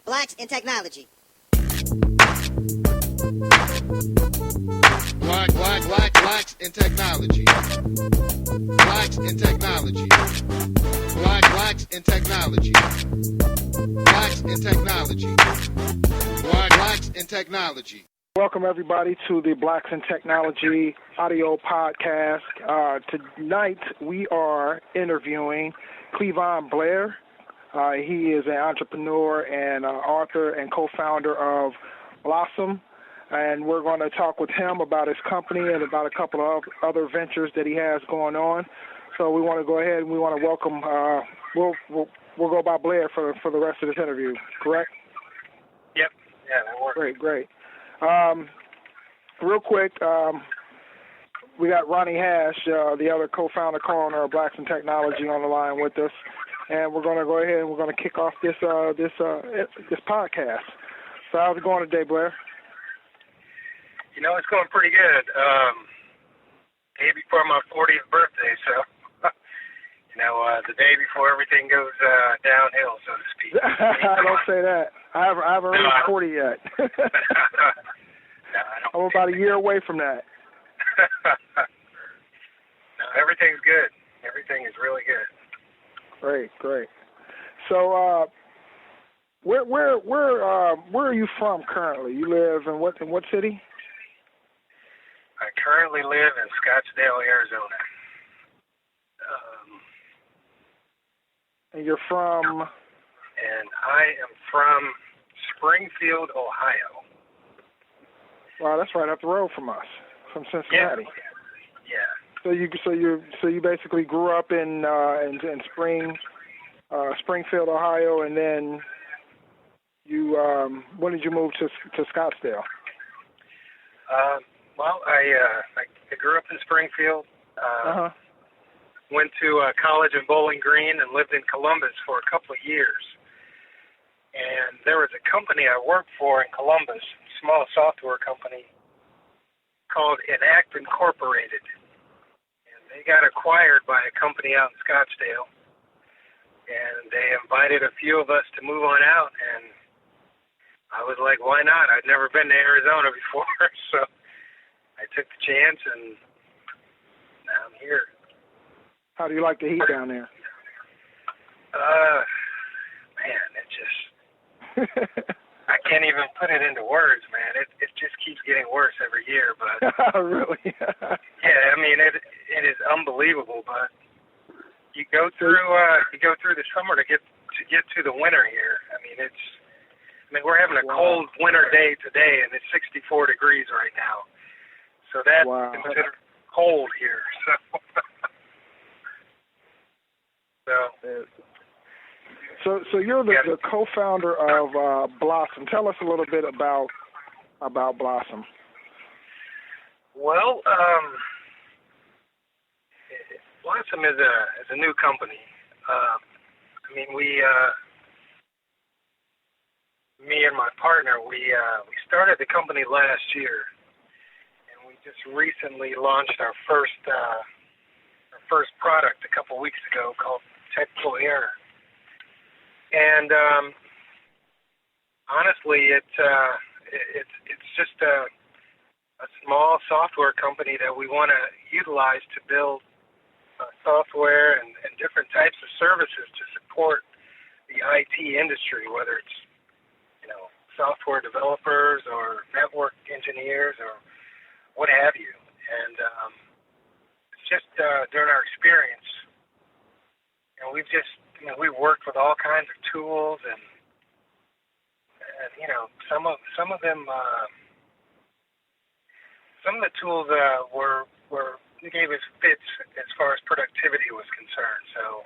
Blacks in Technology. Blacks in technology. Blacks in technology. Blacks in technology. Blacks in technology. Blacks in technology. Welcome, everybody, to the Blacks in Technology audio podcast. Tonight, we are interviewing Cleavon Blair. He is an entrepreneur and author and co-founder of Blossom, and we're going to talk with him about his company and about a couple of other ventures that he has going on. So we want to go ahead and we want to welcome, we'll go by Blair for the rest of this interview, correct? Yep. Yeah, that works. Great. Real quick, we got Ronnie Hash, the other co-founder, co-owner of Blacks in Technology, on the line with us, and we're going to go ahead and we're going to kick off this podcast. So how's it going today, Blair? You know, it's going pretty good. Day before my 40th birthday, so the day before everything goes downhill, so to speak. Don't say that. I haven't reached 40 yet. No, I'm about a year away from that. No, everything's good. Everything is really good. Great. So, where are you from currently? You live in what city? I currently live in Scottsdale, Arizona. And you're from? And I am from Springfield, Ohio. Wow, that's right up the road from us, from Cincinnati. Yeah. So you basically grew up in Springfield, Ohio, and then you when did you move to Scottsdale? Well, I grew up in Springfield. Went to college in Bowling Green and lived in Columbus for a couple of years. And there was a company I worked for in Columbus, a small software company called Enact Incorporated. And they got acquired by a company out in Scottsdale. And they invited a few of us to move on out. And I was like, why not? I'd never been to Arizona before. So I took the chance, and now I'm here. How do you like the heat down there? Man, it just, I can't even put it into words, man. It just keeps getting worse every year, but. Really? Yeah, I mean, it is unbelievable, but you go through the summer to get to the winter here. I mean, we're having a cold winter day today, and it's 64 degrees right now. So that's considered cold here. So you're the co-founder of Blossom. Tell us a little bit about Blossom. Well, Blossom is a new company. Me and my partner, we started the company last year, and we just recently launched our first product a couple weeks ago called Technical Air. And honestly, it's just a small software company that we want to utilize to build software and different types of services to support the IT industry, whether it's software developers or network engineers or what have you. And it's just during our experience, we've just we've worked with all kinds of tools, and some of them some of the tools gave us fits as far as productivity was concerned. So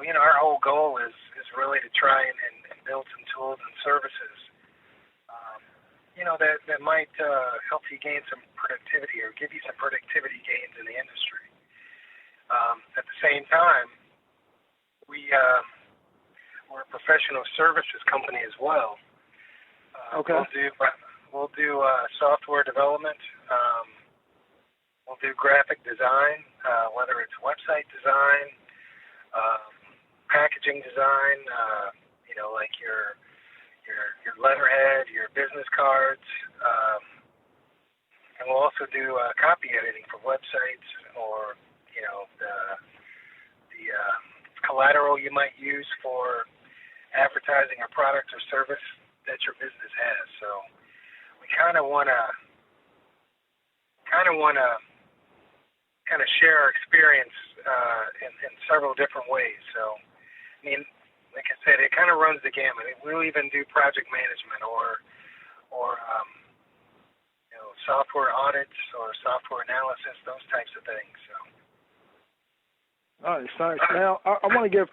our whole goal is really to try and build some tools and services that might help you gain some productivity or give you some productivity gains in the industry. At the same time, we're a professional services company as well. We'll do software development. We'll do graphic design, whether it's website design, packaging design, business cards, and we'll also do copy editing for websites, or the collateral you might use for advertising a product or service that your business has. So we kind of want to share our experience in several different ways. So, I mean, like I said, it kind of runs the gamut. We'll even do project management or software audits or software analysis, those types of things. So. Nice. Now, I want to give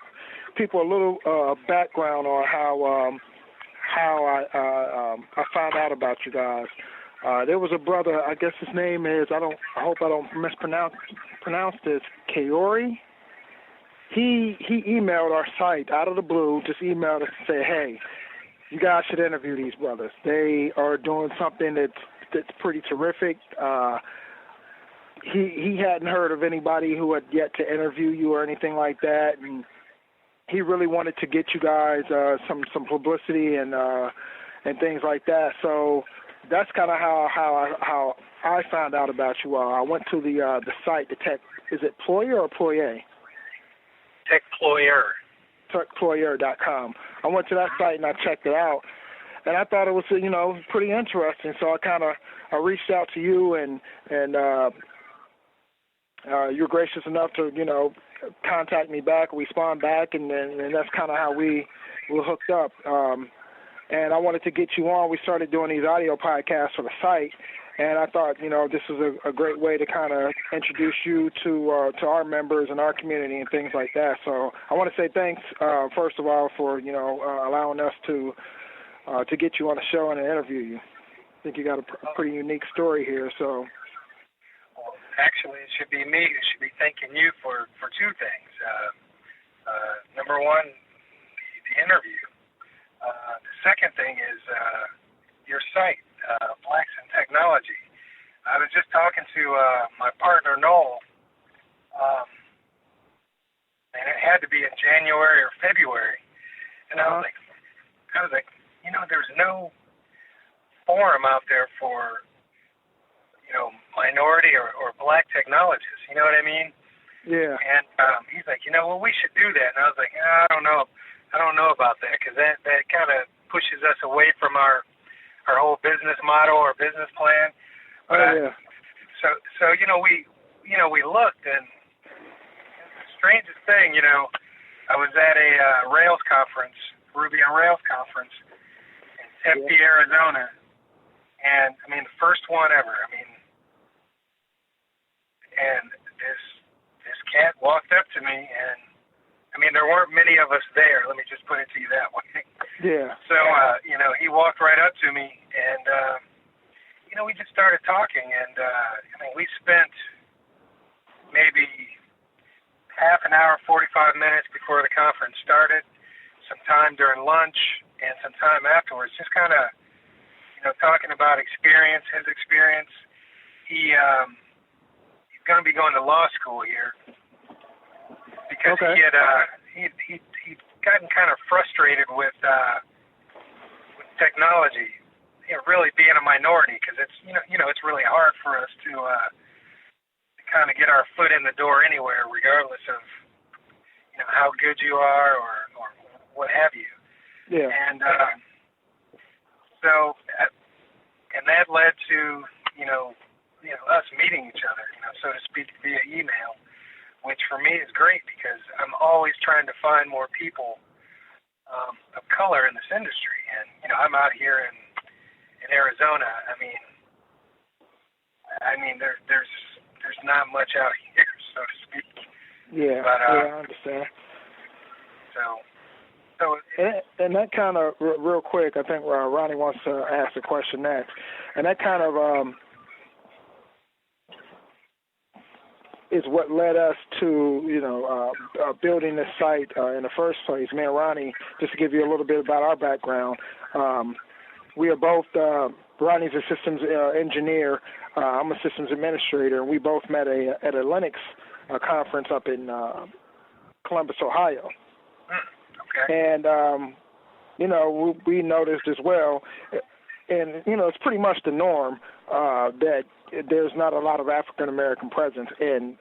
people a little background on how I found out about you guys. There was a brother, I guess his name is, I hope I don't mispronounce this, Kaori. He emailed our site out of the blue, just emailed us to say, hey, you guys should interview these brothers. They are doing something that's pretty terrific. He hadn't heard of anybody who had yet to interview you or anything like that, and he really wanted to get you guys some publicity and things like that. So that's kind of how I found out about you all. I went to the site, the Tech. Is it Ployer or Ployer? Techployer. Techployer.com. I went to that site and I checked it out, and I thought it was pretty interesting. So I reached out to you, and you're gracious enough to contact me back, respond back, and that's kind of how we were hooked up. And I wanted to get you on. We started doing these audio podcasts for the site, and I thought, this was a great way to kind of introduce you to our members and our community and things like that. So I want to say thanks, first of all, for allowing us to get you on the show and to interview you. I think you got a pretty unique story here. So. Well, actually, it should be me who should be thanking you for two things. Number one, the interview. The second thing is your site, Blacks in Technology. I was just talking to my partner, Noel, and it had to be in January or February. And I was like, there's no forum out there for, minority or black technologists. You know what I mean? Yeah. And he's like, well, we should do that. And I was like, I don't know about that, because that kind of pushes us away from our whole business model or business plan. But so we looked, and the strangest thing, I was at a Rails conference, Ruby on Rails conference in Tempe, Arizona, and the first one ever. And this cat walked up to me, and there weren't many of us there. Let me just put it to you that way. Yeah. So, he walked right up to me, and, we just started talking, and, we spent maybe half an hour, 45 minutes before the conference started, some time during lunch, and some time afterwards, just kind of, talking about his experience. He's going to be going to law school here, because he'd gotten kind of frustrated with technology, really being a minority, because it's it's really hard for us to kind of get our foot in the door anywhere, regardless of how good you are or what have you. Yeah. And and that led to us meeting each other, so to speak, via email, which for me is great, because I'm always trying to find more people of color in this industry. And I'm out here in Arizona. There's not much out here, so to speak. Yeah, but, I understand. So and that kind of, real quick, I think Ronnie wants to ask a question next, and that kind of is what led us to, building this site in the first place. Me and Ronnie, just to give you a little bit about our background, we are both, Ronnie's a systems engineer, I'm a systems administrator, and we both met at a Linux conference up in Columbus, Ohio. Okay. And, we noticed as well, and it's pretty much the norm that there's not a lot of African American presence in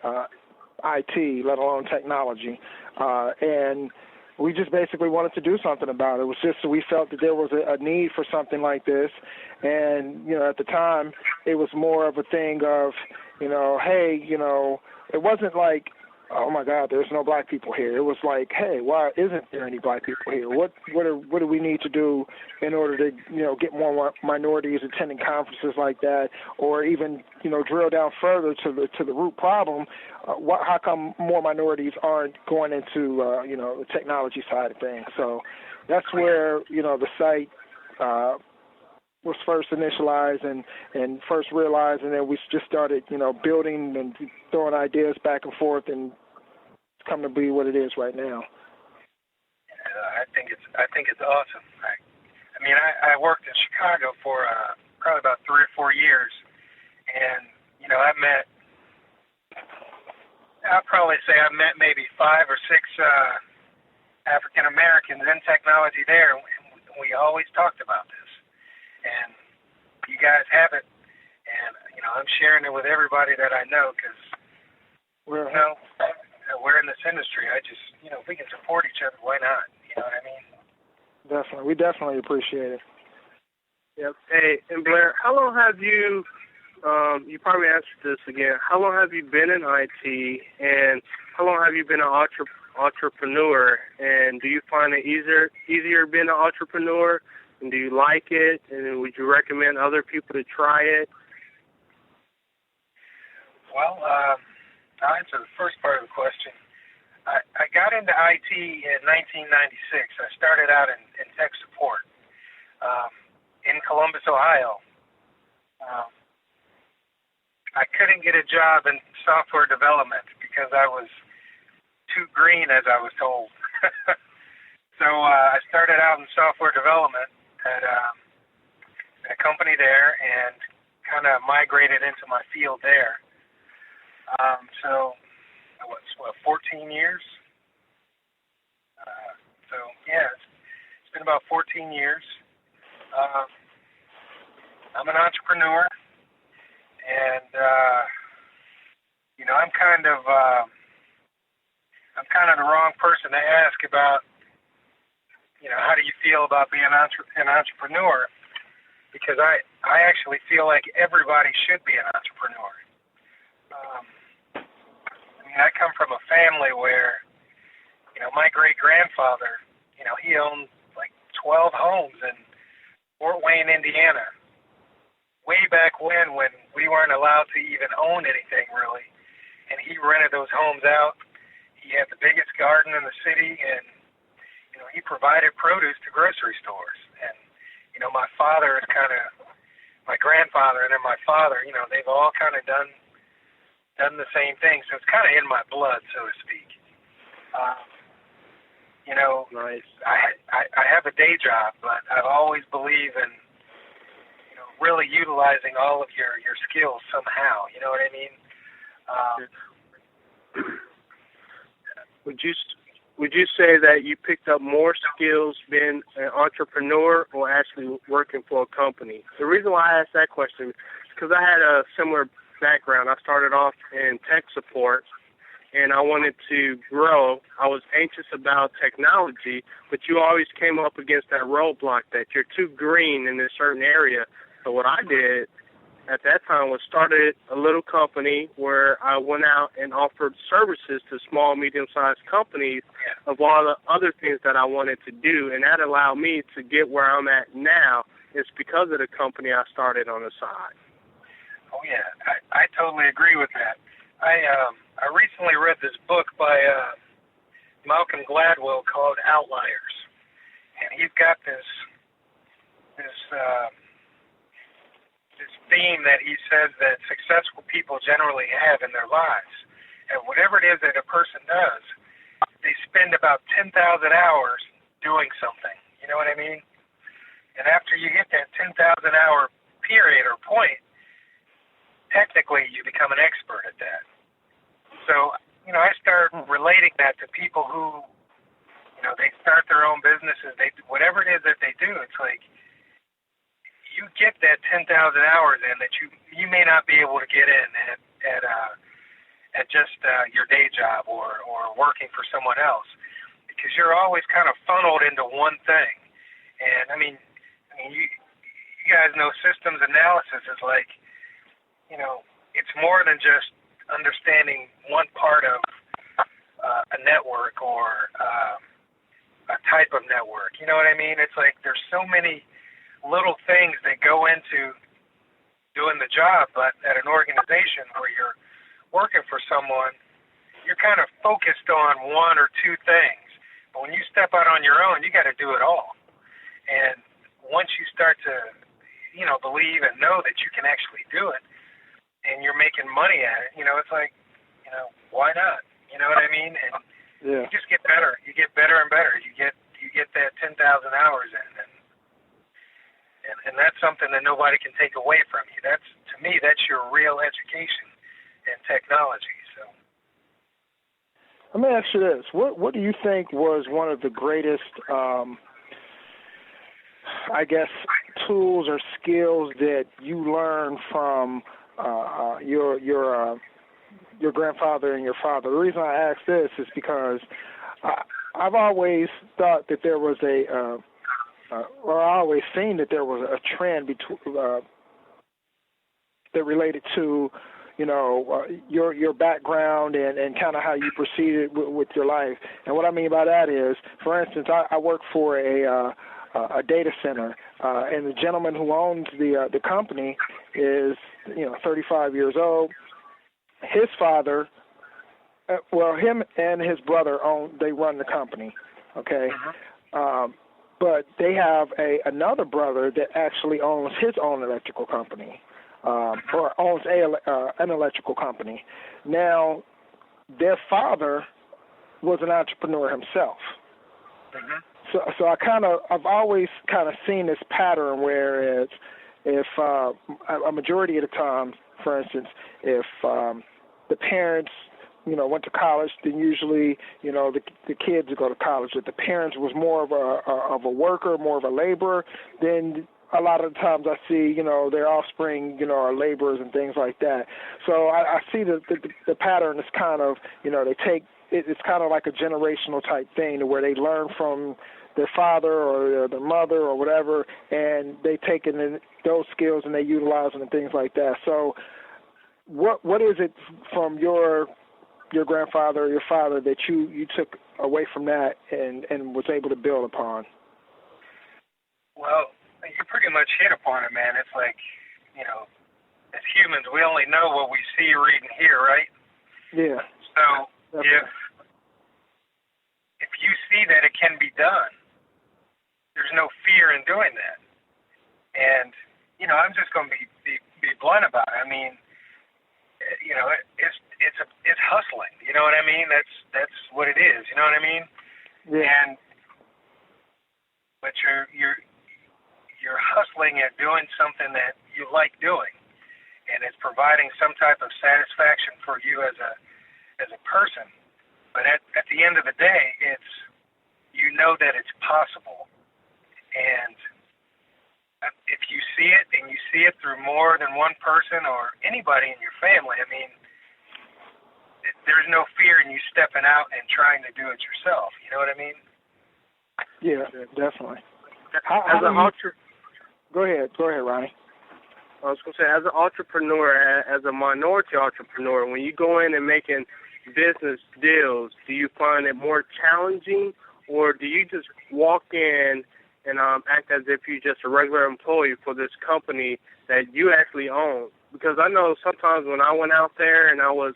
IT, let alone technology, and we just basically wanted to do something about it. It was just we felt that there was a need for something like this, and at the time it was more of a thing of hey, it wasn't like, oh my God, there's no black people here. It was like, hey, why isn't there any black people here? What do we need to do in order to get more minorities attending conferences like that, or even drill down further to the root problem? How come more minorities aren't going into the technology side of things? So that's where the site was first initialized and first realized, and then we just started building and throwing ideas back and forth, and it's come to be what it is right now. I think it's awesome. I worked in Chicago for probably about 3 or 4 years, and I'll probably say I met maybe 5 or 6 African Americans in technology there, and we always talked about this. And you guys have it, and I'm sharing it with everybody that I know, because we're in this industry. I just if we can support each other, why not? You know what I mean? Definitely, we definitely appreciate it. Yep. Hey, and Blair, how long have you? You probably answered this again. How long have you been in IT, and how long have you been an entrepreneur? And do you find it easier being an entrepreneur? And do you like it? And would you recommend other people to try it? Well, I'll answer the first part of the question. I got into IT in 1996. I started out in tech support in Columbus, Ohio. I couldn't get a job in software development because I was too green, as I was told. So I started out in software development at a company there and kind of migrated into my field there. So, 14 years? It's been about 14 years. I'm an entrepreneur, and I'm kind of the wrong person to ask about how do you feel about being an entrepreneur, because I actually feel like everybody should be an entrepreneur. I come from a family where my great-grandfather he owned like 12 homes in Fort Wayne, Indiana, way back when we weren't allowed to even own anything really, and he rented those homes out. He had the biggest garden in the city, and he provided produce to grocery stores. And my father is my grandfather, and then my father, they've all kind of done the same thing. So it's kind of in my blood, so to speak. Nice. I have a day job, but I've always believed in really utilizing all of your skills somehow. You know what I mean? Would you say that you picked up more skills being an entrepreneur or actually working for a company? The reason why I asked that question is because I had a similar background. I started off in tech support, and I wanted to grow. I was anxious about technology, but you always came up against that roadblock that you're too green in this certain area. So what I did at that time was started a little company where I went out and offered services to small, medium-sized companies of all the other things that I wanted to do, and that allowed me to get where I'm at now. It's because of the company I started on the side. Oh, yeah, I totally agree with that. I recently read this book by Malcolm Gladwell called Outliers, and he's got this theme that he says that successful people generally have in their lives. And whatever it is that a person does, they spend about 10,000 hours doing something. You know what I mean? And after you hit that 10,000 hour period or point, technically you become an expert at that. So, I start relating that to people who, they start their own businesses. Whatever it is that they do, it's like, you get that 10,000 hours in that you may not be able to get in at just your day job or working for someone else, because you're always kind of funneled into one thing. And I mean, you guys know systems analysis is like, it's more than just understanding one part of a network or a type of network. You know what I mean? It's like there's so many little things that go into doing the job, but at an organization where you're working for someone, you're kind of focused on one or two things. But when you step out on your own, you got to do it all. And once you start to, believe and know that you can actually do it, and you're making money at it, it's like, why not? You know what I mean? And you just get better. You get better and better. You get that 10,000 hours in, and that's something that nobody can take away from you. To me, that's your real education in technology. So, let me ask you this: what do you think was one of the greatest, tools or skills that you learned from your grandfather and your father? The reason I ask this is because I've always thought that there was I always seen that there was a trend that related to, your background and kind of how you proceeded with your life. And what I mean by that is, for instance, I work for a data center, and the gentleman who owns the company is 35 years old. His father, him and his brother they run the company, okay? But they have another brother that actually owns his own electrical company, or owns an electrical company. Now, their father was an entrepreneur himself. So I've always kind of seen this pattern where if a majority of the time, for instance, if the parents, went to college, then usually, the kids would go to college. If the parents was more of a worker, more of a laborer, then a lot of the times I see, their offspring, are laborers and things like that. So I see the pattern is kind of, they take, it's kind of like a generational type thing where they learn from their father or their mother or whatever, and they take in those skills and they utilize them and things like that. So what is it from your grandfather or your father that you took away from that and was able to build upon? Well, you pretty much hit upon it, man. It's like, as humans, we only know what we see, read, and hear, right? Yeah. So if you see that it can be done, there's no fear in doing that. And, I'm just going to be blunt about it. I mean, it's hustling. You know what I mean? That's what it is. You know what I mean? Yeah. But you're hustling at doing something that you like doing, and it's providing some type of satisfaction for you as a person. But at the end of the day, it's that it's possible, and if you see it and you see it through more than one person or anybody in your family, I mean, there's no fear in you stepping out and trying to do it yourself. You know what I mean? Yeah, definitely. Go ahead, Ronnie. I was going to say, as an entrepreneur, as a minority entrepreneur, when you go in and making business deals, do you find it more challenging, or do you just walk in and act as if you're just a regular employee for this company that you actually own? Because I know sometimes when I went out there and I was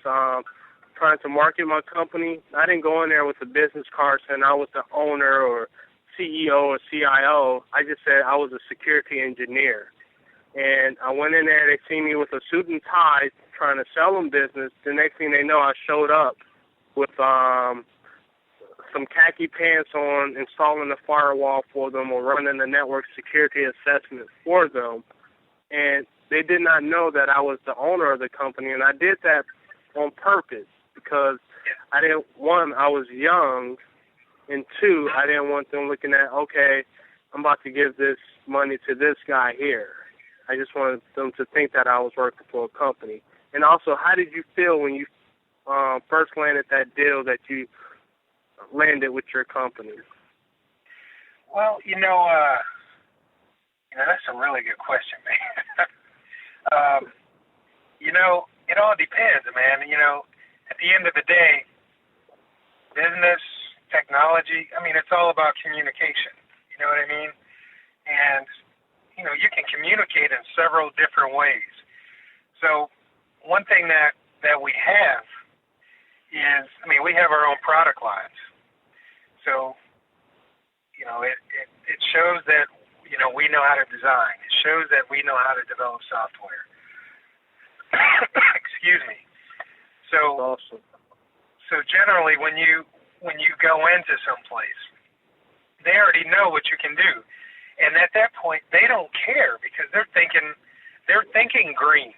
trying to market my company, I didn't go in there with a business card saying I was the owner or CEO or CIO. I just said I was a security engineer. And I went in there, they see me with a suit and tie trying to sell them business. The next thing they know, I showed up with some khaki pants on, installing the firewall for them or running the network security assessment for them. And they did not know that I was the owner of the company. And I did that on purpose because I was young, and two, I didn't want them looking at, okay, I'm about to give this money to this guy here. I just wanted them to think that I was working for a company. And also, how did you feel when you first landed that deal that you landed with your company? Well, that's a really good question, man. It all depends, man. At the end of the day, business, technology, it's all about communication. You know what I mean? And, you can communicate in several different ways. So one thing that we have is, we have our own product lines. So, it shows that, we know how to design. It shows that we know how to develop software. Excuse me. So, awesome. So generally, when you go into some place, they already know what you can do, and at that point, they don't care because they're thinking green.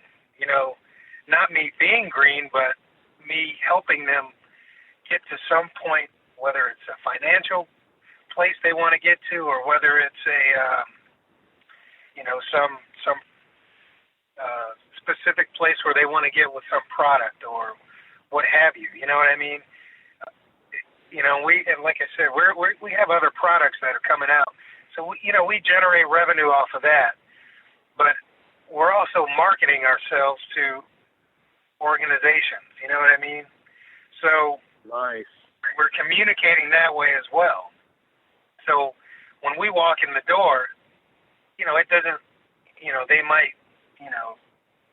Not me being green, but me helping them get to some point, whether it's a financial place they want to get to, or whether it's a some specific place where they want to get with some product or what have you. You know what I mean? And like I said, we have other products that are coming out, so we generate revenue off of that, but we're also marketing ourselves to organizations. You know what I mean? So nice. We're communicating that way as well. So when we walk in the door, it doesn't, they might,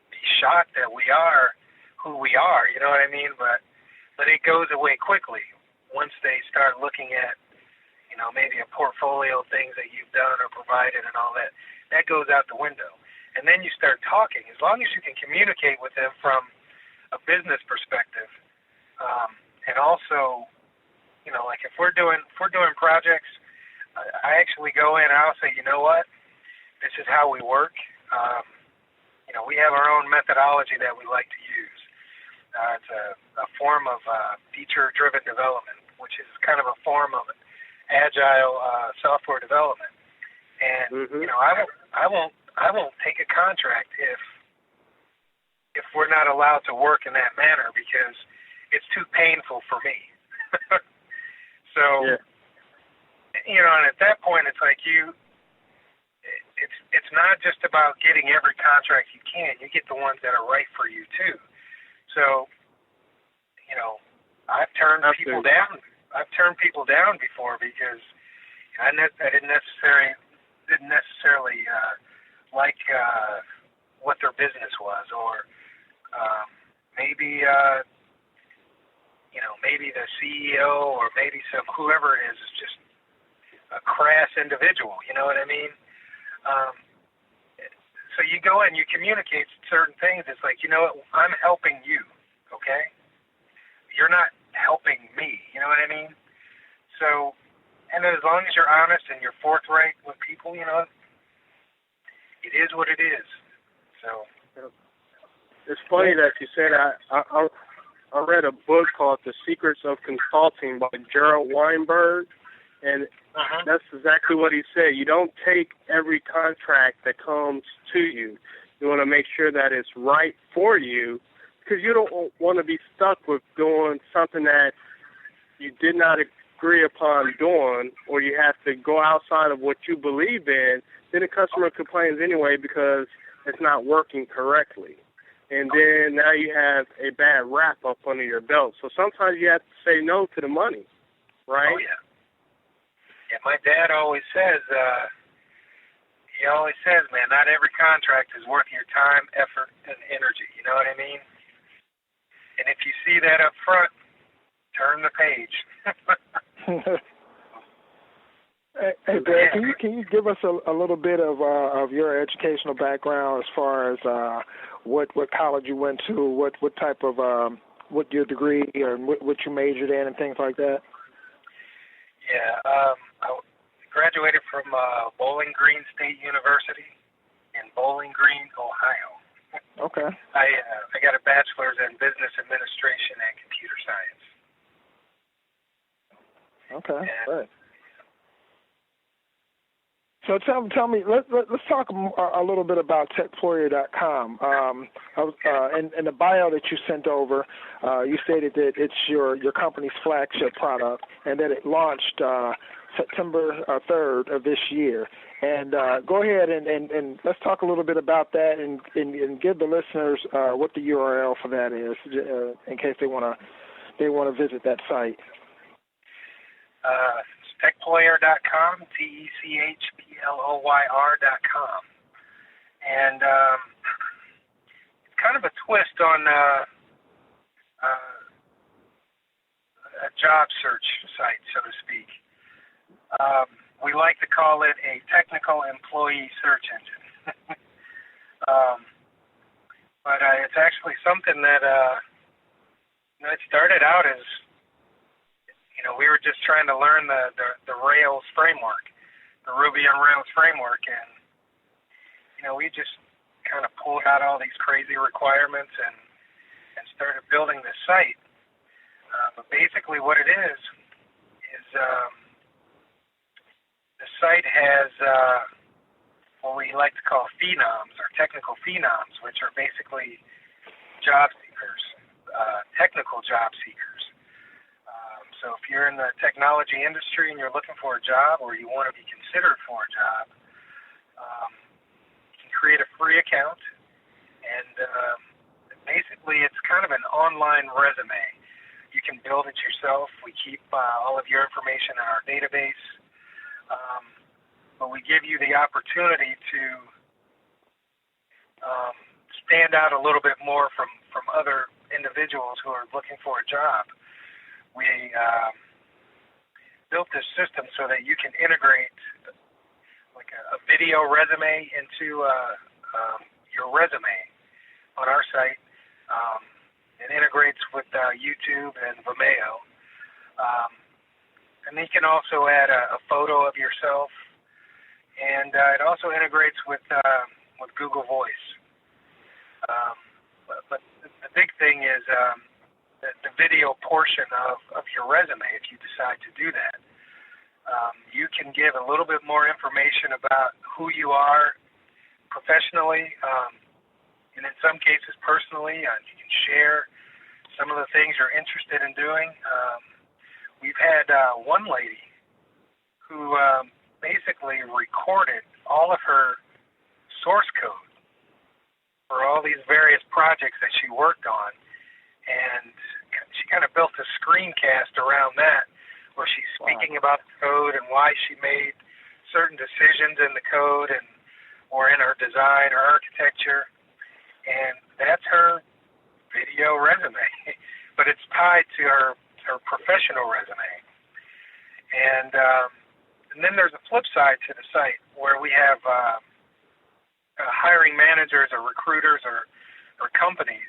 be shocked that we are who we are, you know what I mean? But it goes away quickly once they start looking at, maybe a portfolio of things that you've done or provided and all that. That goes out the window. And then you start talking. As long as you can communicate with them from a business perspective, and also, like if we're doing projects, I actually go in and I'll say, you know what, this is how we work. We have our own methodology that we like to use. It's a form of feature-driven development, which is kind of a form of agile software development. And I won't take a contract if we're not allowed to work in that manner because it's too painful for me. So, yeah. And at that point, it's like it's not just about getting every contract you can. You get the ones that are right for you too. So, I've turned people down. I've turned people down before because I didn't necessarily like what their business was, or maybe maybe the CEO or maybe whoever it is just a crass individual. You know what I mean? So you go in, you communicate certain things. It's like, I'm helping you, okay? You're not helping me, you know what I mean? So, and as long as you're honest and you're forthright with people, it is what it is. So. It's funny that you said I read a book called The Secrets of Consulting by Gerald Weinberg, and that's exactly what he said. You don't take every contract that comes to you. You want to make sure that it's right for you, because you don't want to be stuck with doing something that you did not agree upon doing, or you have to go outside of what you believe in. Then the customer complains anyway because it's not working correctly. And then now you have a bad rap up under your belt. So sometimes you have to say no to the money, right? Oh, yeah. Yeah, my dad always says, man, not every contract is worth your time, effort, and energy. You know what I mean? And if you see that up front, turn the page. Hey, Greg, can you give us a little bit of your educational background as far as what college you went to, what type of what your degree or what you majored in and things like that? Yeah, I graduated from Bowling Green State University in Bowling Green, Ohio. Okay. I got a bachelor's in business administration and computer science. Okay, right. So tell me, let's talk a little bit about techployer.com. In the bio that you sent over, you stated that it's your company's flagship product and that it launched September 3rd of this year. And go ahead and let's talk a little bit about that and give the listeners what the URL for that is in case they want to visit that site. Techployer.com, techployer.com. And it's kind of a twist on a job search site, so to speak. We like to call it a technical employee search engine. But it's actually something that it started out as, we were just trying to learn the Rails framework, the Ruby on Rails framework, and, we just kind of pulled out all these crazy requirements and started building this site. But basically what it is the site has what we like to call phenoms or technical phenoms, which are basically job seekers, technical job seekers. So if you're in the technology industry and you're looking for a job or you want to be considered for a job, you can create a free account, and basically it's kind of an online resume. You can build it yourself. We keep all of your information in our database, but we give you the opportunity to stand out a little bit more from other individuals who are looking for a job. We built this system so that you can integrate like a video resume into your resume on our site. It integrates with YouTube and Vimeo. And then you can also add a photo of yourself. And it also integrates with Google Voice. But the big thing is the video portion of your resume, if you decide to do that. You can give a little bit more information about who you are professionally, and in some cases personally. You can share some of the things you're interested in doing. We've had one lady who basically recorded all of her source code for all these various projects that she worked on. And she kind of built a screencast around that where she's speaking about the code and why she made certain decisions in the code or in her design or architecture. And that's her video resume, but it's tied to her professional resume. And then there's a flip side to the site where we have hiring managers or recruiters or companies.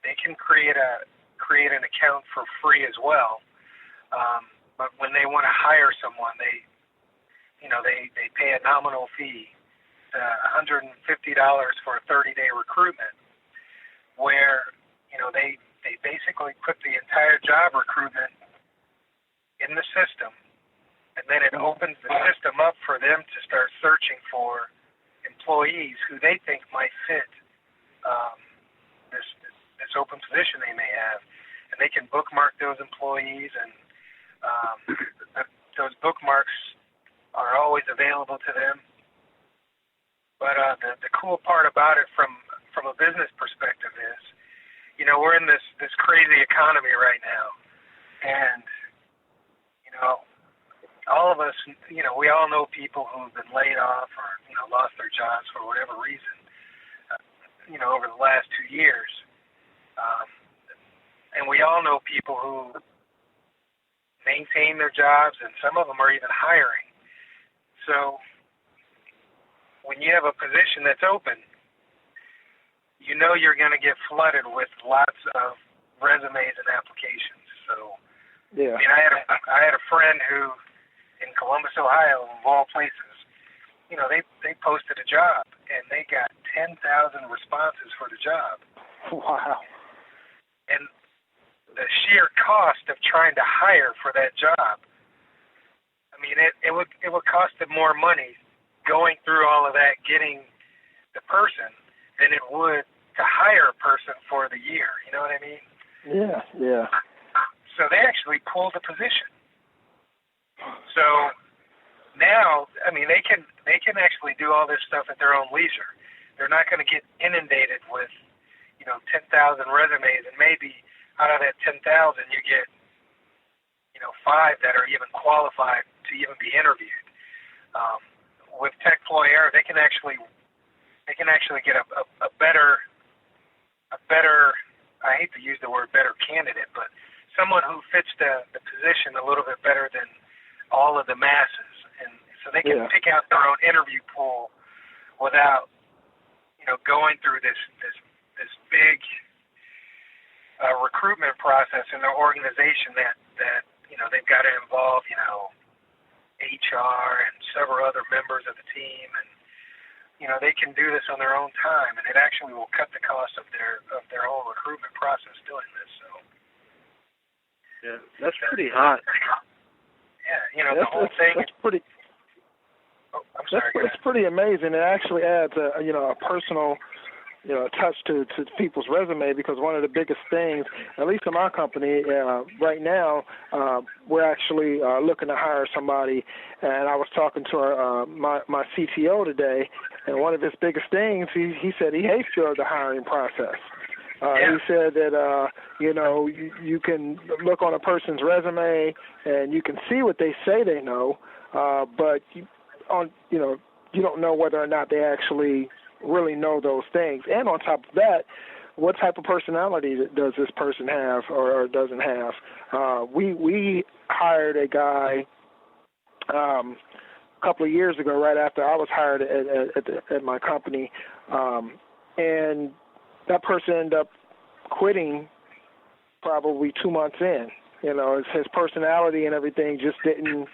They can create an account for free as well. But when they want to hire someone, they pay a nominal fee, $150 for a 30-day recruitment, where they basically put the entire job recruitment in the system, and then it opens the system up for them to start searching for employees who they think might fit this open position they may have, and they can bookmark those employees, and those bookmarks are always available to them. But the cool part about it from a business perspective is, we're in this crazy economy right now, and all of us, we all know people who've been laid off or lost their jobs for whatever reason, over the last 2 years. And we all know people who maintain their jobs, and some of them are even hiring. So when you have a position that's open, you're going to get flooded with lots of resumes and applications. So, yeah. I had a friend who, in Columbus, Ohio, of all places, they posted a job, and they got 10,000 responses for the job. Wow. And the sheer cost of trying to hire for that job, it would cost them more money going through all of that, getting the person, than it would to hire a person for the year. You know what I mean? Yeah, yeah. So they actually pulled the position. So now, I mean, they can actually do all this stuff at their own leisure. They're not going to get inundated with, 10,000 resumes, and maybe out of that 10,000 you get, 5 that are even qualified to even be interviewed. With Tech.4, they can actually get a better, I hate to use the word better candidate, but someone who fits the position a little bit better than all of the masses, and so they can pick out their own interview pool without, going through this big recruitment process in their organization that they've got to involve, HR and several other members of the team, and they can do this on their own time, and it actually will cut the cost of their whole recruitment process doing this. So yeah, that's pretty hot. Yeah, the whole thing. That's pretty. Oh, I'm sorry. It's pretty amazing. It actually adds a personal touch to people's resume, because one of the biggest things, at least in my company right now, we're actually looking to hire somebody, and I was talking to my CTO today, and one of his biggest things, he said he hates the hiring process. He said that you can look on a person's resume and you can see what they say they know, but you don't know whether or not they actually really know those things. And on top of that, what type of personality does this person have or doesn't have? We hired a guy a couple of years ago, right after I was hired at my company, and that person ended up quitting probably 2 months in. His personality and everything just didn't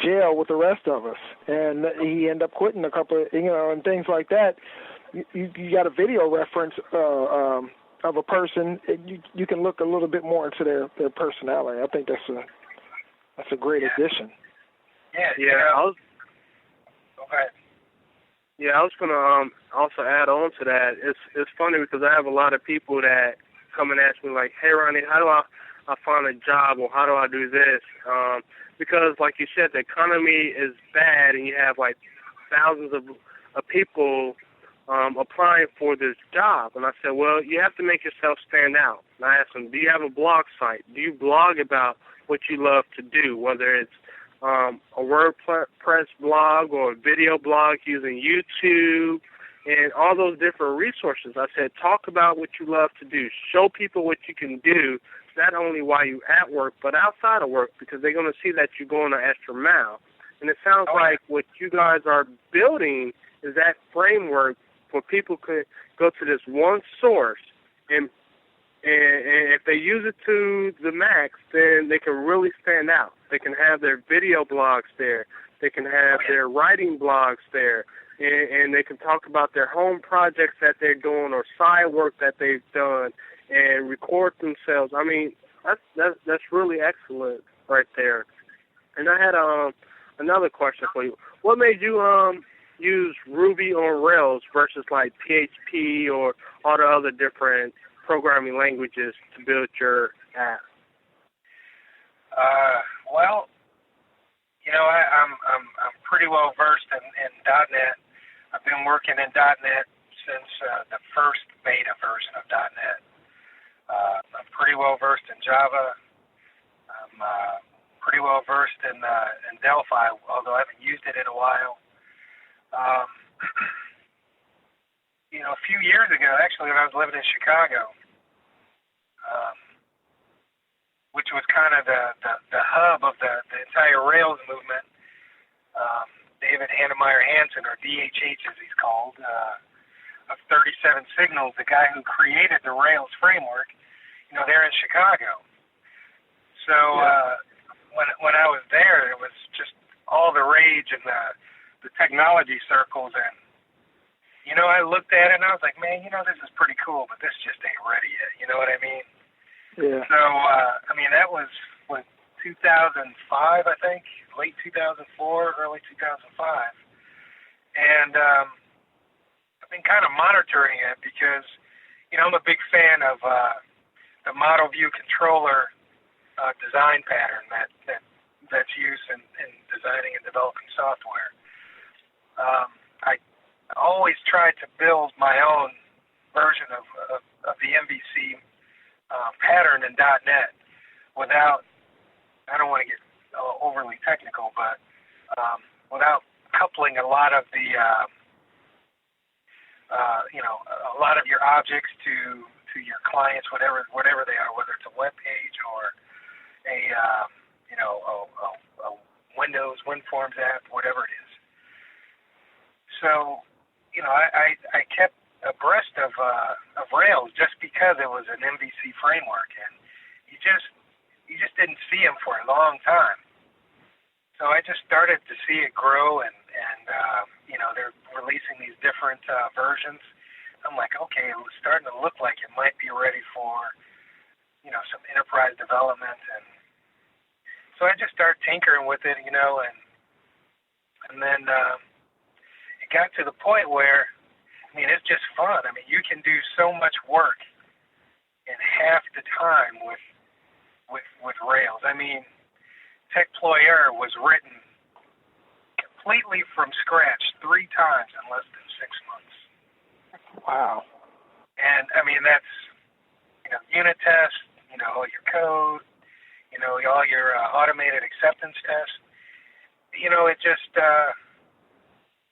gel with the rest of us, and he ended up quitting a couple of, and things like that. You got a video reference of a person, you can look a little bit more into their personality. I think that's a great addition. Yeah. I was gonna also add on to that. It's funny because I have a lot of people that come and ask me like, "Hey, Ronnie, how do I find a job, or how do I do this?" Because, like you said, the economy is bad, and you have like thousands of people applying for this job. And I said, well, you have to make yourself stand out. And I asked them, do you have a blog site? Do you blog about what you love to do, whether it's a WordPress blog or a video blog using YouTube and all those different resources? I said, talk about what you love to do. Show people what you can do, not only while you're at work, but outside of work, because they're going to see that you're going an extra mile. And it sounds like what you guys are building is that framework where people could go to this one source, and if they use it to the max, then they can really stand out. They can have their video blogs there. They can have their writing blogs there. And they can talk about their home projects that they're doing or side work that they've done and record themselves. I mean, that's really excellent right there. And I had another question for you. What made you use Ruby on Rails versus like PHP or all the other different programming languages to build your app? Well, I'm pretty well versed in .NET. I've been working in .NET since the first beta version of .NET. I'm pretty well versed in Java. I'm pretty well versed in Delphi, although I haven't used it in a while. A few years ago, actually, when I was living in Chicago, which was kind of the hub of the entire Rails movement, David Hannemeyer Hansen, or DHH as he's called, of 37 Signals, the guy who created the Rails framework, they're in Chicago. So when I was there, it was just all the rage in the technology circles, and I looked at it and I was like, man, this is pretty cool, but this just ain't ready yet. You know what I mean? Yeah. So that was 2005, I think, late 2004, early 2005. And I've been kind of monitoring it because, I'm a big fan of the model view controller design pattern that's used in designing and developing software. I always tried to build my own version of the MVC pattern in .NET without, I don't want to get overly technical, but without coupling a lot of the, a lot of your objects to your clients, whatever they are, whether it's a web page or a Windows WinForms app, whatever it is. So, I kept abreast of Rails just because it was an MVC framework, and you just didn't see them for a long time. So I just started to see it grow, and they're releasing these different versions. I'm like, okay, it was starting to look like it might be ready for, some enterprise development, and so I just started tinkering with it, and then it got to the point where, it's just fun. You can do so much work in half the time with Rails. Techployer was written completely from scratch 3 times in less than 6 months. Wow. And that's unit tests, all your code, all your automated acceptance tests. It just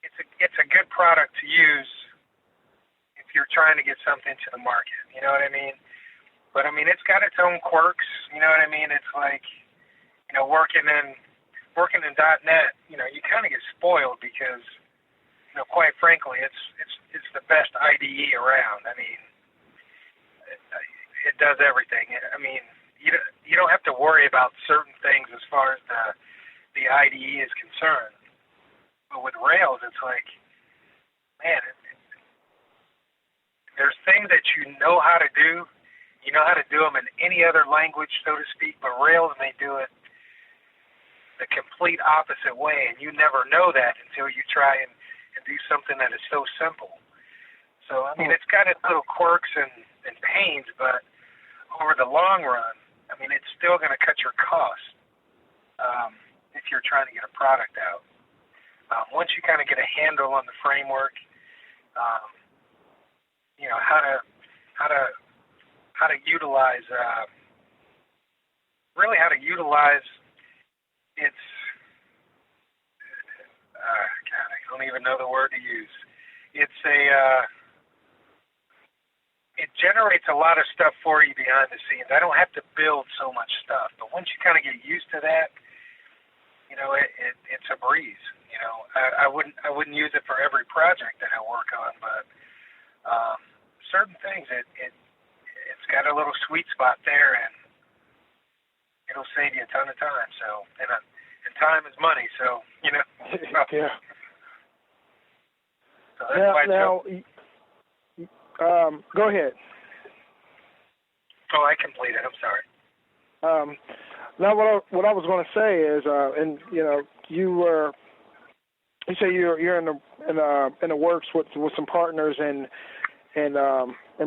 it's a good product to use if you're trying to get something to the market. You know what I mean? But it's got its own quirks. You know what I mean? It's like working in .NET. You kind of get spoiled because quite frankly, it's the best IDE around. It does everything. You don't have to worry about certain things as far as the IDE is concerned. But with Rails, it's like, man, there's things that you know how to do. You know how to do them in any other language, so to speak, but Rails may do it the complete opposite way, and you never know that until you try and do something that is so simple. So, it's got its little quirks and pains, but over the long run, it's still going to cut your costs if you're trying to get a product out. Once you kind of get a handle on the framework, how to utilize its God, I don't even know the word to use. It generates a lot of stuff for you behind the scenes. I don't have to build so much stuff, but once you kind of get used to that, it's a breeze. I wouldn't use it for every project that I work on, but certain things it's got a little sweet spot there, and it'll save you a ton of time. So, and time is money. So, Yeah. So that's now, go ahead. Oh, I completed. I'm sorry. Now, what I was going to say is, you say you're in the works with some partners and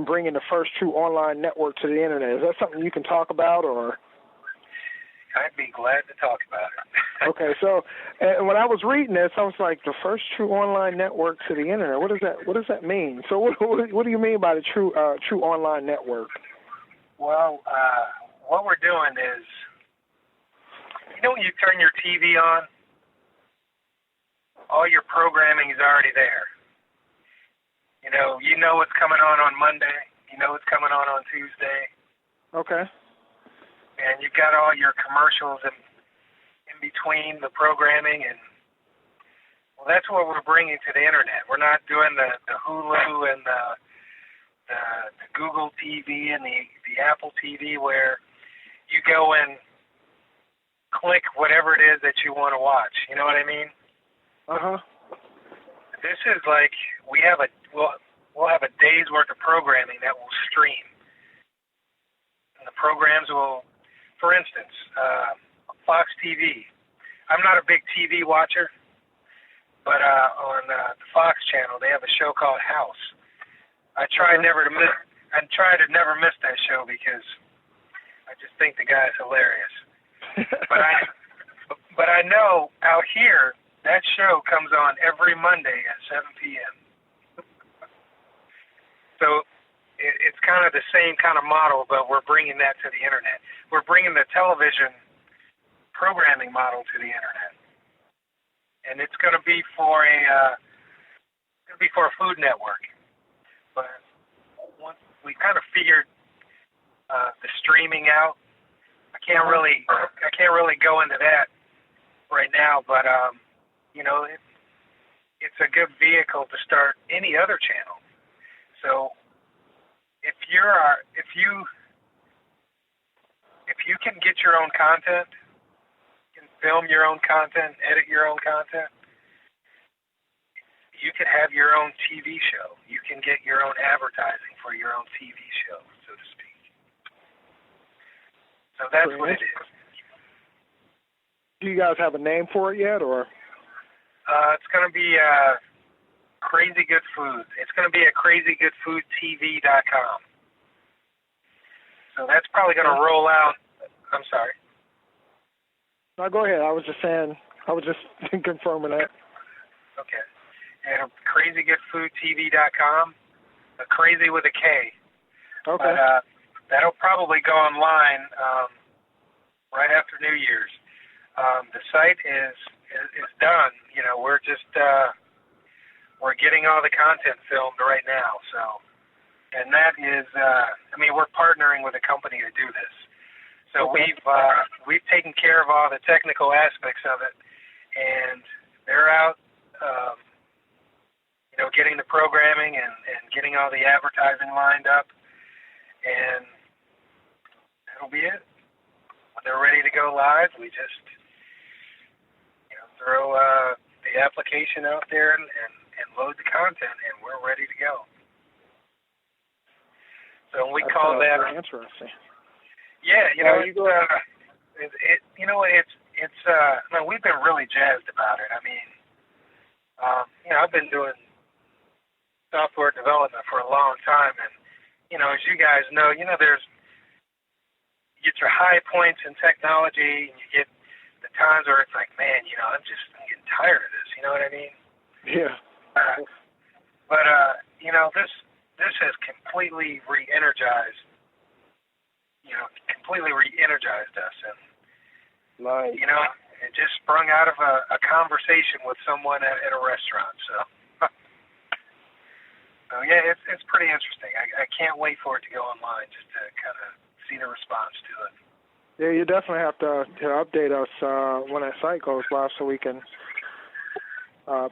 bringing the first true online network to the internet. Is that something you can talk about, or? I'd be glad to talk about it. Okay, so when I was reading this, I was like, the first true online network to the internet. What does that mean? So what do you mean by the true online network? Well, what we're doing is, when you turn your TV on, all your programming is already there. You know what's coming on Monday. You know what's coming on Tuesday. Okay. And you've got all your commercials in between the programming, and that's what we're bringing to the internet. We're not doing the Hulu and the Google TV and the Apple TV where you go and click whatever it is that you want to watch. You know what I mean? Uh-huh. This is like we'll have a day's worth of programming that will stream, and the programs will, for instance, Fox TV. I'm not a big TV watcher, but on the Fox channel they have a show called House. I try to never miss that show because I just think the guy's hilarious. but I know out here that show comes on every Monday at 7 p.m. So it's kind of the same kind of model, but we're bringing that to the internet. We're bringing the television programming model to the internet, and it's going to be for a Food Network. But once we kind of figured the streaming out, I can't really go into that right now. But it's a good vehicle to start any other channel. So if you can get your own content, you can film your own content, edit your own content, you can have your own TV show. You can get your own advertising for your own TV show, so to speak. So that's what it is. Do you guys have a name for it yet, or? It's going to be Crazy Good Food. It's going to be at crazygoodfoodtv.com. So that's probably going to roll out. I'm sorry. No, go ahead. I was just confirming that. Okay. And crazygoodfoodtv.com. Crazy with a K. Okay. But that'll probably go online right after New Year's. The site is done. We're just we're getting all the content filmed right now. So, and that is, we're partnering with a company to do this. So okay. we've taken care of all the technical aspects of it, and they're out, getting the programming and getting all the advertising lined up, and that'll be it. When they're ready to go live, we just throw the application out there and load the content, and we're ready to go. So we call that interesting. Yeah, we've been really jazzed about it. I've been doing software development for a long time, and as you guys know, you get your high points in technology, and you get the times where it's like, man, I'm getting tired of this. You know what I mean? Yeah. But this has completely re-energized us, and nice. It just sprung out of a conversation with someone at a restaurant. So yeah, it's pretty interesting. I can't wait for it to go online just to kind of see the response to it. Yeah, you definitely have to update us when that site goes live so we can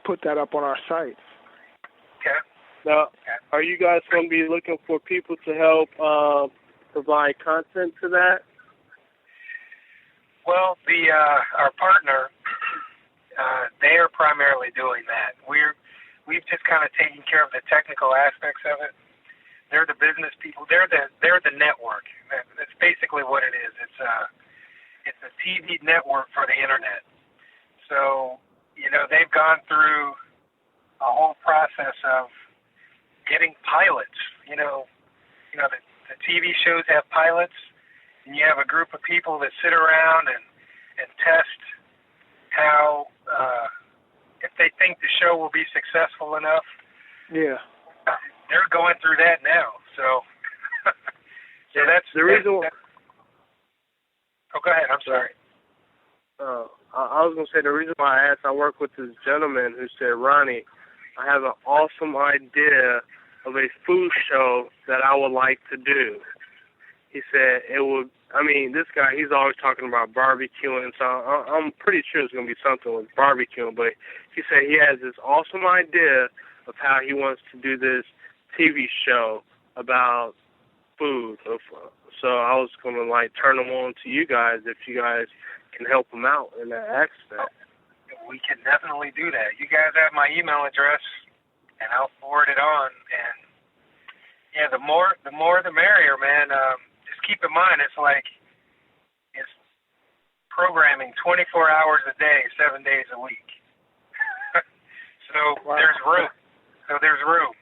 put that up on our site. Okay. Now, are you guys going to be looking for people to help provide content to that? Well, our partner, they are primarily doing that. We've just kind of taken care of the technical aspects of it. They're the business people. They're the network. That's basically what it is. It's a TV network for the internet. So they've gone through a whole process of getting pilots. The TV shows have pilots, and you have a group of people that sit around and test how if they think the show will be successful enough. Yeah. They're going through that now. So that's the reason. Oh, go ahead. I'm sorry. I was going to say the reason why I asked, I work with this gentleman who said, Ronnie, I have an awesome idea of a food show that I would like to do. He said this guy, he's always talking about barbecuing, so I'm pretty sure it's going to be something with barbecuing, but he said he has this awesome idea of how he wants to do this TV show about food. So I was going to turn them on to you guys if you guys can help them out in that aspect. We can definitely do that. You guys have my email address, and I'll forward it on. And yeah, the more the merrier, man. Just keep in mind, it's programming 24 hours a day, 7 days a week. So wow. There's room.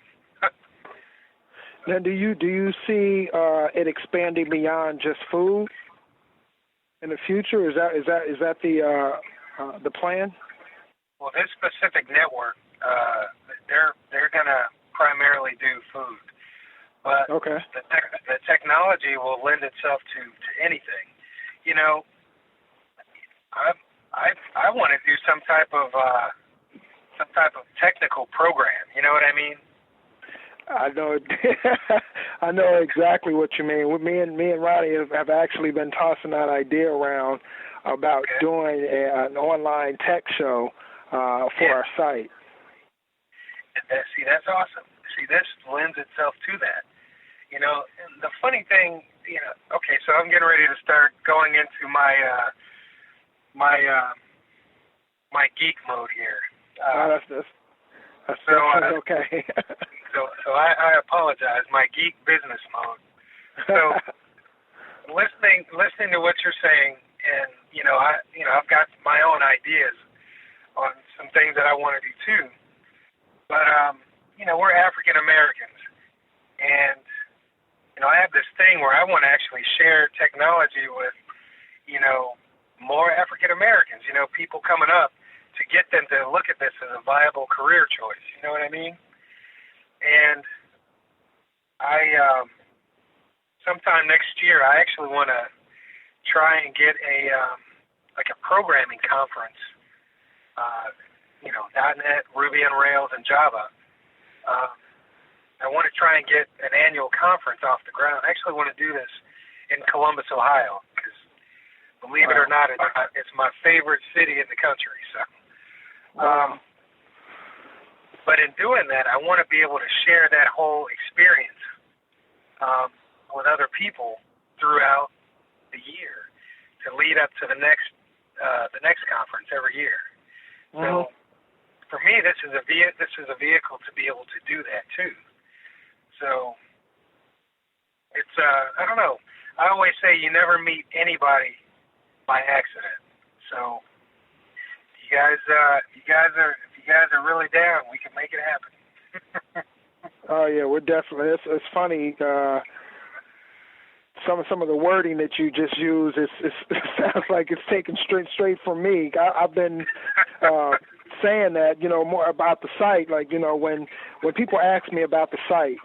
Now, do you see it expanding beyond just food in the future? Is that the plan? Well, this specific network, they're gonna primarily do food, but okay. the technology will lend itself to anything. You know, I want to do some type of technical program. You know what I mean? I know. I know exactly what you mean. Me and Ronnie have actually been tossing that idea around about doing an online tech show for our site. See, that's awesome. See, this lends itself to that. You know, the funny thing, you know. Okay, so I'm getting ready to start going into my my geek mode here. That's okay. So I apologize. My geek business mode. So listening to what you're saying, and I've got my own ideas on some things that I want to do too. But we're African Americans, and I have this thing where I want to actually share technology with more African Americans. People coming up, to get them to look at this as a viable career choice. You know what I mean? And I, sometime next year, I actually want to try and get a programming conference, .NET, Ruby on Rails, and Java. I want to try and get an annual conference off the ground. I actually want to do this in Columbus, Ohio, because believe it or not, it's my favorite city in the country. So. But in doing that, I want to be able to share that whole experience with other people throughout the year to lead up to the next conference every year. So for me, this is a vehicle to be able to do that too. So it's I don't know. I always say you never meet anybody by accident. So. If you guys are really down, we can make it happen. Oh yeah, we're definitely. It's funny. Some of the wording that you just used, it sounds like it's taken straight from me. I've been saying that, more about the site. Like, when people ask me about the site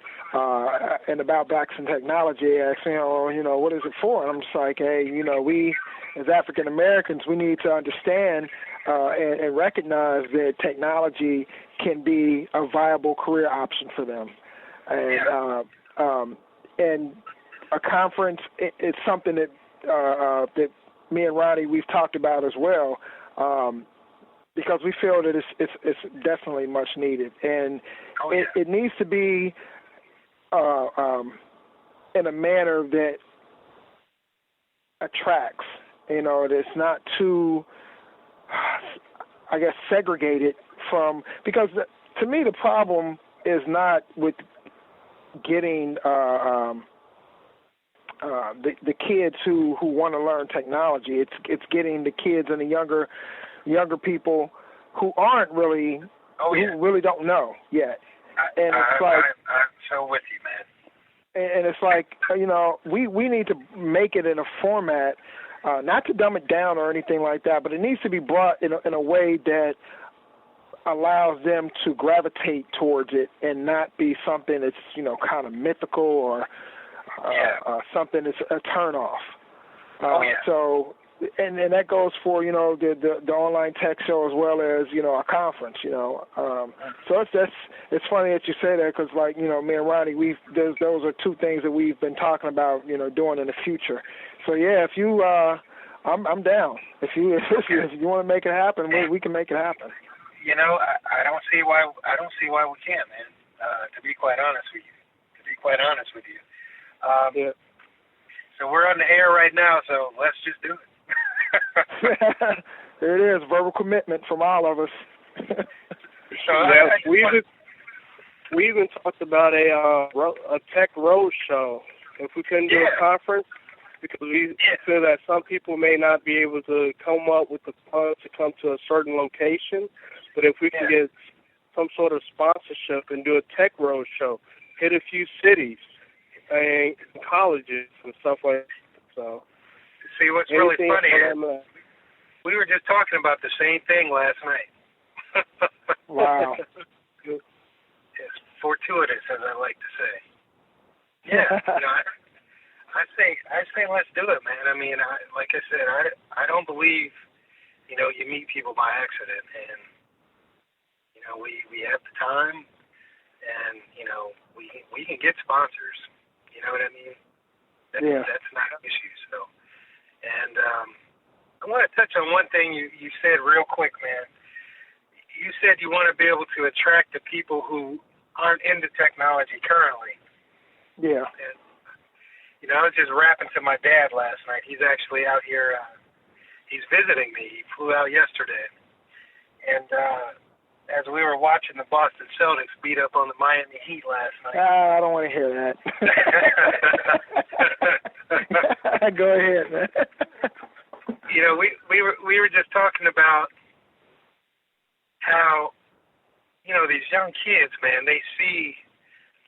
and about Blacks in Technology, they ask me, what is it for? And I'm just like, hey, we as African Americans, we need to understand. And recognize that technology can be a viable career option for them, and a conference is something that that me and Ronnie we've talked about as well, because we feel that it's definitely much needed, and it needs to be in a manner that attracts. That's not too, I guess, segregated from, because to me the problem is not with getting the kids who want to learn technology. It's getting the kids and the younger people who aren't really who really don't know yet. And it's like I'm so with you, man. And it's like we need to make it in a format. Not to dumb it down or anything like that, but it needs to be brought in a way that allows them to gravitate towards it and not be something that's, kind of mythical or something that's a turn-off. So, and that goes for, the online tech show as well as, a conference, So it's funny that you say that because, like, me and Ronnie, those are two things that we've been talking about, doing in the future. So yeah, if you, I'm down. If you want to make it happen, we can make it happen. I don't see why we can't, man. To be quite honest with you. So we're on the air right now, so let's just do it. There it is, verbal commitment from all of us. So we even talked about a tech road show. If we couldn't do a conference, because we feel that some people may not be able to come up with the funds to come to a certain location, but if we can get some sort of sponsorship and do a tech road show, hit a few cities and colleges and stuff like that. So, see, what's really funny is we were just talking about the same thing last night. Wow. It's fortuitous, as I like to say. Yeah, I say let's do it, man. I mean, like I said, I don't believe, you meet people by accident, and we have the time, and we can get sponsors. You know what I mean? That's not an issue. So, and I want to touch on one thing you said real quick, man. You said you want to be able to attract the people who aren't into technology currently. Yeah. And, I was just rapping to my dad last night. He's actually out here. He's visiting me. He flew out yesterday. And as we were watching the Boston Celtics beat up on the Miami Heat last night. I don't want to hear that. Go ahead, man. We were just talking about how, these young kids, man, they see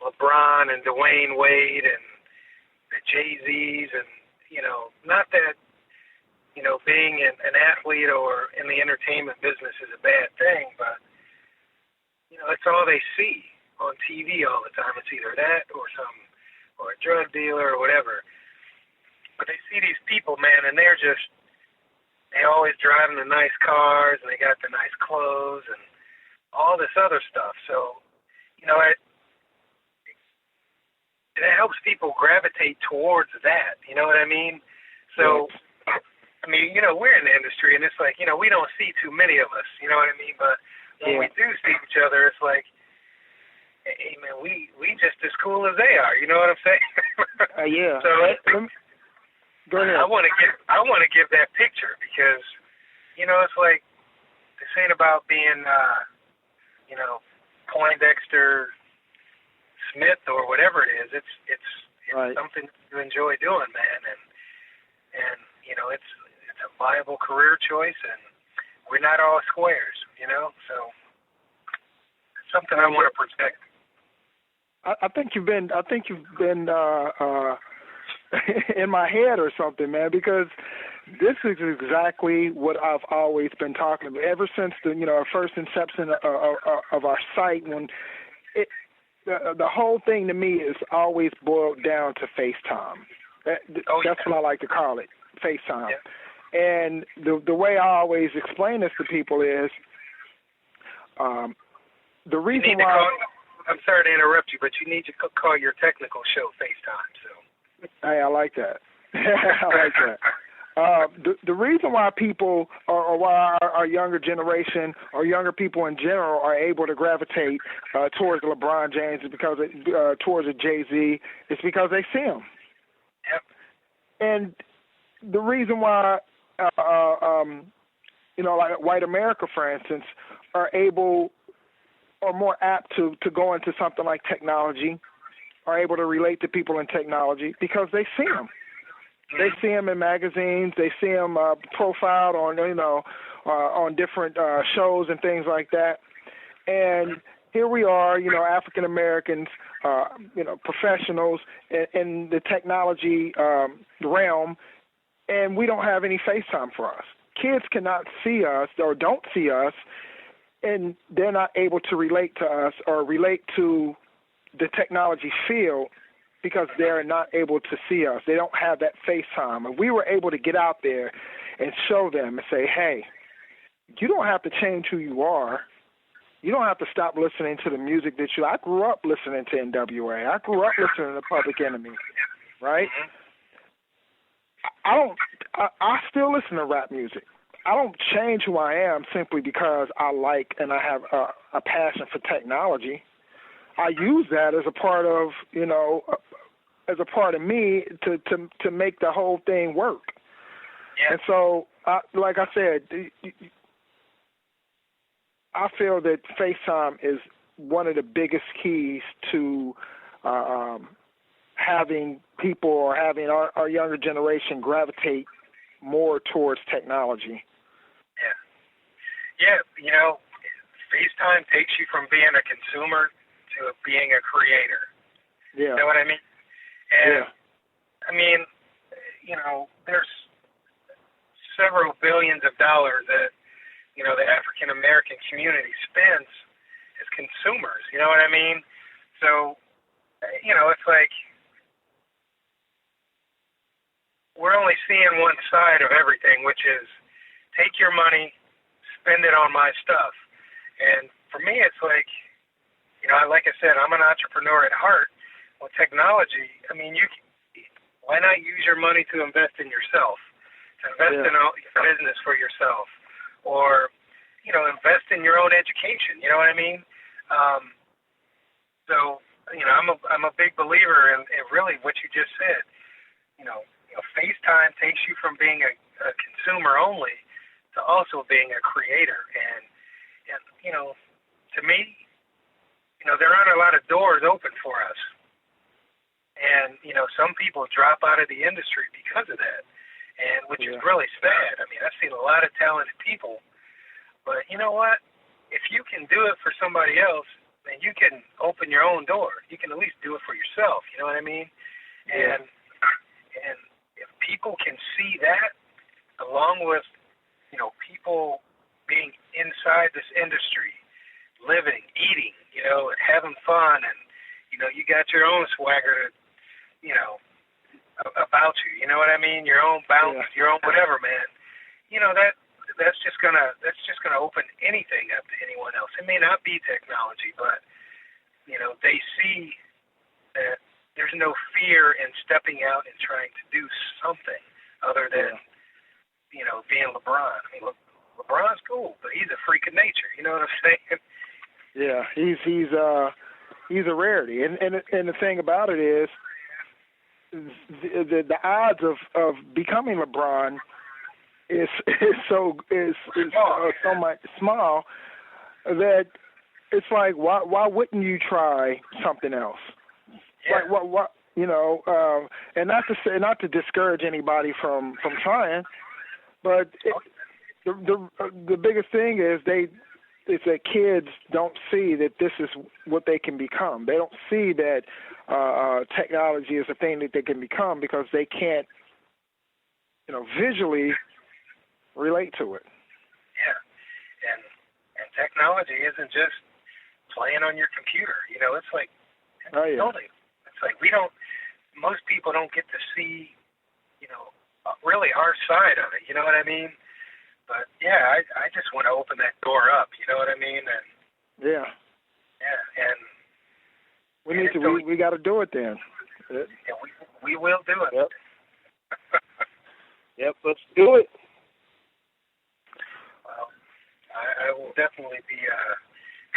LeBron and Dwayne Wade and the Jay-Z's and, not that, being an athlete or in the entertainment business is a bad thing, but, it's all they see on TV all the time. It's either that or a drug dealer or whatever. But they see these people, man, and they always driving the nice cars and they got the nice clothes and all this other stuff. So, it helps people gravitate towards that. You know what I mean? So, I mean, we're in the industry, and it's like, we don't see too many of us. You know what I mean? But when we do see each other, it's like, hey, man, we just as cool as they are. You know what I'm saying? Yeah. So go ahead. I want to give that picture because, it's like this ain't about being, Poindexter Smith or whatever it is. It's right. Something you enjoy doing, man, and it's a viable career choice, and we're not all squares, so it's something I want to protect. I think you've been in my head or something, man, because this is exactly what I've always been talking about ever since the first inception of our site. When the whole thing to me is always boiled down to FaceTime. That's what I like to call it, FaceTime. Yeah. And the way I always explain this to people is the reason why. I'm sorry to interrupt you, but you need to call your technical show FaceTime. So. Hey, I like that. I like that. The reason why people, or why our younger generation or younger people in general are able to gravitate towards LeBron James is because towards a Jay-Z is because they see him. Yep. And the reason why, like white America, for instance, are more apt to go into something like technology, are able to relate to people in technology because they see them. They see them in magazines. They see them profiled on, on different shows and things like that. And here we are, African Americans, professionals in the technology realm, and we don't have any FaceTime for us. Kids cannot see us or don't see us, and they're not able to relate to us or relate to the technology field because they're not able to see us. They don't have that FaceTime. If we were able to get out there and show them and say, hey, you don't have to change who you are. You don't have to stop listening to the music that I grew up listening to NWA. I grew up listening to Public Enemy, right? I still listen to rap music. I don't change who I am simply because I like and I have a passion for technology. I use that as a part of, as a part of me to make the whole thing work. Yeah. And so, like I said, I feel that FaceTime is one of the biggest keys to having people or having our younger generation gravitate more towards technology? Yeah, FaceTime takes you from being a consumer to being a creator. Yeah. You know what I mean? And, I mean, there's several billions of dollars that, the African-American community spends as consumers. You know what I mean? So, it's like we're only seeing one side of everything, which is take your money, spend it on my stuff. And for me, it's like, like I said, I'm an entrepreneur at heart. Well, technology, I mean, why not use your money to invest in yourself, to invest in a business for yourself, or, invest in your own education, you know what I mean? So, I'm a big believer in really what you just said. FaceTime takes you from being a consumer only to also being a creator. And to me, there aren't a lot of doors open for us. And, some people drop out of the industry because of that, and which is really sad. I mean, I've seen a lot of talented people, but you know what? If you can do it for somebody else, then you can open your own door. You can at least do it for yourself. You know what I mean? Yeah. And if people can see that, along with, people being inside this industry, living, eating, and having fun, and, you got your own swagger, about you. You know what I mean? Your own bounce, your own whatever, man. That's just gonna open anything up to anyone else. It may not be technology, but they see that there's no fear in stepping out and trying to do something other than being LeBron. I mean, LeBron's cool, but he's a freak of nature. You know what I'm saying? Yeah, he's a rarity, and the thing about it is the odds of becoming LeBron is so much small that it's like why wouldn't you try something else? Yeah. Like what and not to discourage anybody from trying, but the biggest thing is that kids don't see that this is what they can become. They don't see that technology is a thing that they can become because they can't, visually relate to it. Yeah, and technology isn't just playing on your computer. It's like building. It's like most people don't get to see, really our side of it. You know what I mean? But yeah, I just want to open that door up. You know what I mean? And and we got to do it then. Yeah, we will do it. Yep. Yep. Let's do it. Well, I will definitely be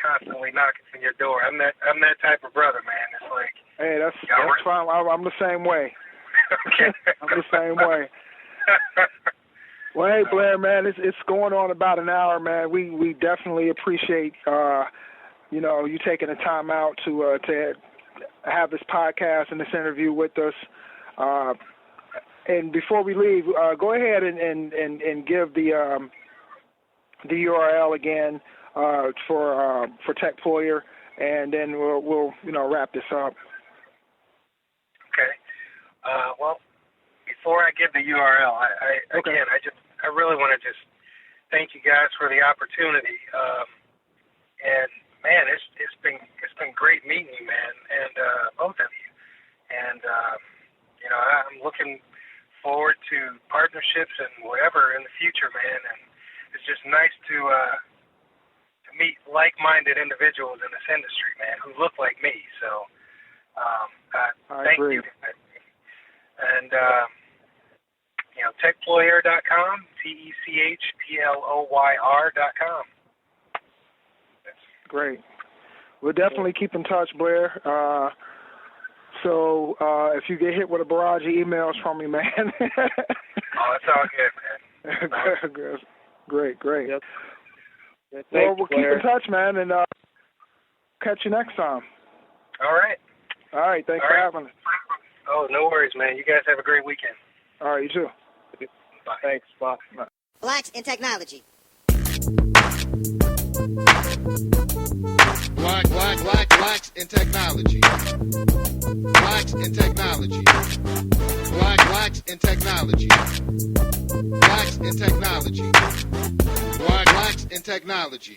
constantly knocking on your door. I'm that type of brother, man. It's like, hey, that's fine. I'm the same way. Okay. I'm the same way. Well, hey, Blair, man, it's going on about an hour, man. We definitely appreciate you taking the time out to have this podcast and this interview with us. And before we leave, go ahead and give the URL again for TechPloyer, and then we'll wrap this up. Okay. Well, before I give the URL, I really want to just thank you guys for the opportunity. And man, it's been great meeting you, man, and both of you. And I'm looking forward to partnerships and whatever in the future, man. And it's just nice to meet like-minded individuals in this industry, man, who look like me. So thank you. And techployer.com, techployer.com. Great. We'll definitely keep in touch, Blair. So if you get hit with a barrage of emails from me, man. It's all good, man. Great. Yep. Well, we'll keep in touch, man, and catch you next time. All right. All right. Thanks for having us. Oh, no worries, man. You guys have a great weekend. All right, you too. Bye. Thanks. Bye. Blacks in technology. Blacks in technology. Blacks in technology. Blacks in technology. Blacks in technology. Blacks in technology.